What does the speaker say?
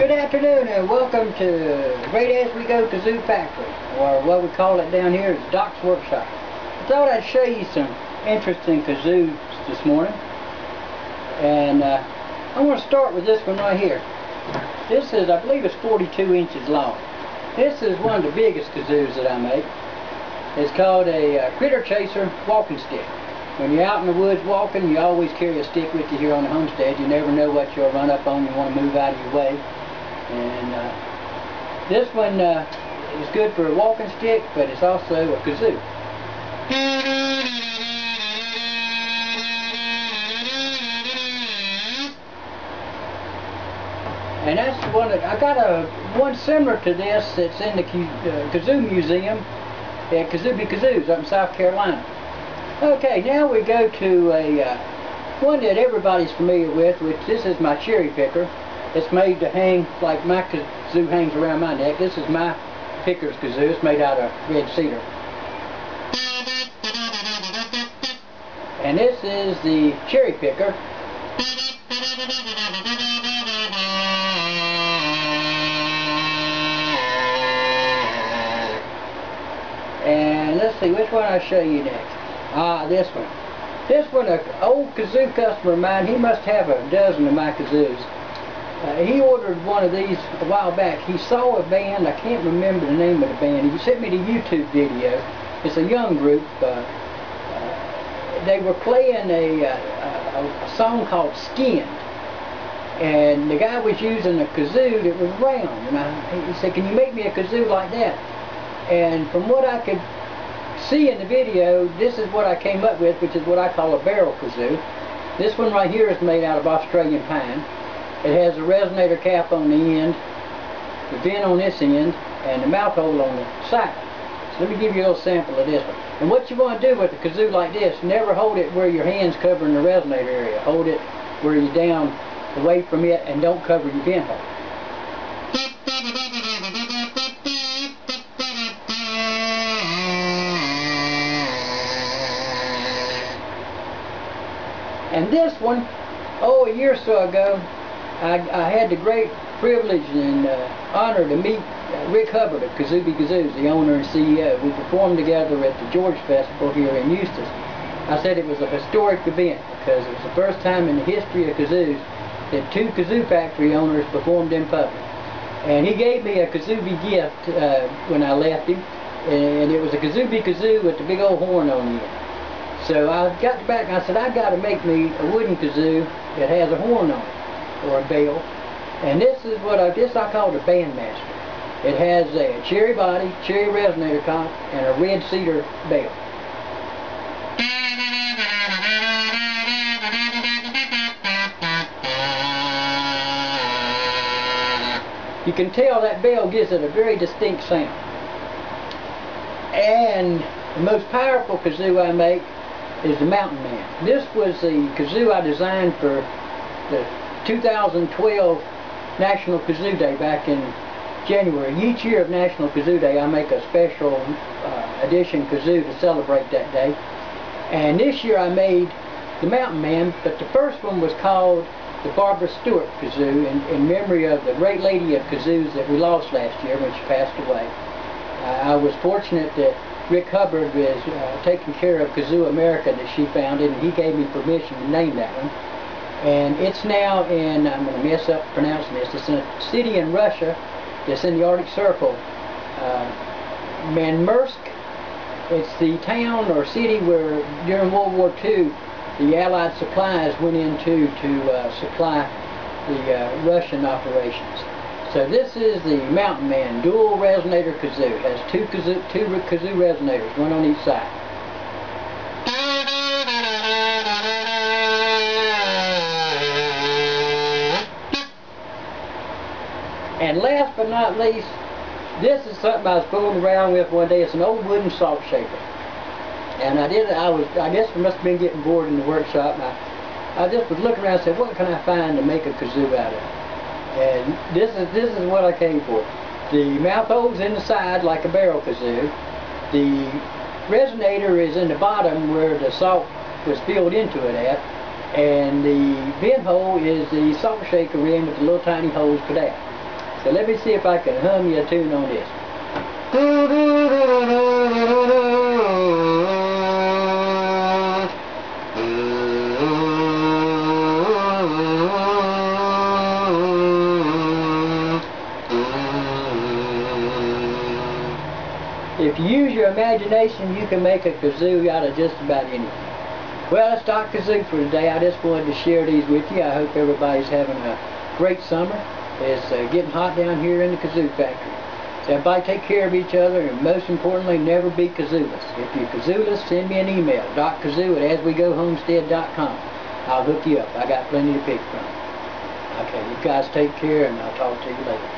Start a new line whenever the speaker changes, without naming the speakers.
Good afternoon and welcome to Great Aswego Kazoo Factory, or what we call it down here is Doc's Workshop. I thought I'd show you some interesting kazoos this morning, and I'm going to start with this one right here. This is, I believe it's 42 inches long. This is one of the biggest kazoos that I make. It's called a critter chaser walking stick. When you're out in the woods walking, you always carry a stick with you here on the homestead. You never know what you'll run up on. You want to move out of your way. And this one is good for a walking stick, but it's also a kazoo. And that's one that I got one similar to this that's in the Kazoo Museum at Kazoo Kazoos up in South Carolina. Okay, now we go to a one that everybody's familiar with, which this is my cherry picker. It's made to hang like my kazoo hangs around my neck. This is my picker's kazoo. It's made out of red cedar. And this is the cherry picker. And let's see, which one I'll show you next. This one. This one, an old kazoo customer of mine, he must have a dozen of my kazoos. He ordered one of these a while back. He saw a band, I can't remember the name of the band. He sent me the YouTube video. It's a young group. They were playing a song called Skinned. And the guy was using a kazoo that was round. And he said, "Can you make me a kazoo like that?" And from what I could see in the video, this is what I came up with, which is what I call a barrel kazoo. This one right here is made out of Australian pine. It has a resonator cap on the end, the vent on this end, and the mouth hole on the side. So let me give you a little sample of this one. And what you want to do with a kazoo like this, never hold it where your hand's covering the resonator area. Hold it where you're down away from it and don't cover your vent hole. And this one, a year or so ago, I had the great privilege and honor to meet Rick Hubbard of Kazoo Kazoos, the owner and CEO. We performed together at the George Festival here in Eustis. I said it was a historic event because it was the first time in the history of kazoos that two Kazoo Factory owners performed in public. And he gave me a Kazoo gift when I left him, and it was a Kazoo Kazoo with the big old horn on the end. So I got back and I said, I got to make me a wooden kazoo that has a horn on it, or a bell. And this is what I call the Bandmaster. It has a cherry body, cherry resonator top, and a red cedar bell. You can tell that bell gives it a very distinct sound. And the most powerful kazoo I make is the Mountain Man. This was the kazoo I designed for the 2012 National Kazoo Day back in January. Each year of National Kazoo Day I make a special edition kazoo to celebrate that day. And this year I made the Mountain Man, but the first one was called the Barbara Stewart Kazoo in memory of the great lady of kazoos that we lost last year when she passed away. I was fortunate that Rick Hubbard was taking care of Kazoo America that she founded, and he gave me permission to name that one. And it's now in, I'm going to mess up pronouncing this, it's in a city in Russia that's in the Arctic Circle. Manmursk, it's the town or city where during World War II the Allied supplies went into to supply the Russian operations. So this is the Mountain Man dual resonator kazoo. It has two kazoo resonators, one on each side. And last but not least, this is something I was fooling around with one day. It's an old wooden salt shaker. And I guess I must have been getting bored in the workshop. And I just was looking around and said, what can I find to make a kazoo out of? And this is what I came for. The mouth hole's in the side like a barrel kazoo. The resonator is in the bottom where the salt was filled into it at. And the vent hole is the salt shaker in with the little tiny holes for that. So let me see if I can hum you a tune on this. If you use your imagination, you can make a kazoo out of just about anything. Well, that's Doc Kazoo for today. I just wanted to share these with you. I hope everybody's having a great summer. It's getting hot down here in the Kazoo Factory. So everybody take care of each other, and most importantly, never be kazooless. If you're kazooless, send me an email, DocKazoo@aswegohomestead.com. I'll hook you up. I got plenty to pick from. Okay, you guys take care, and I'll talk to you later.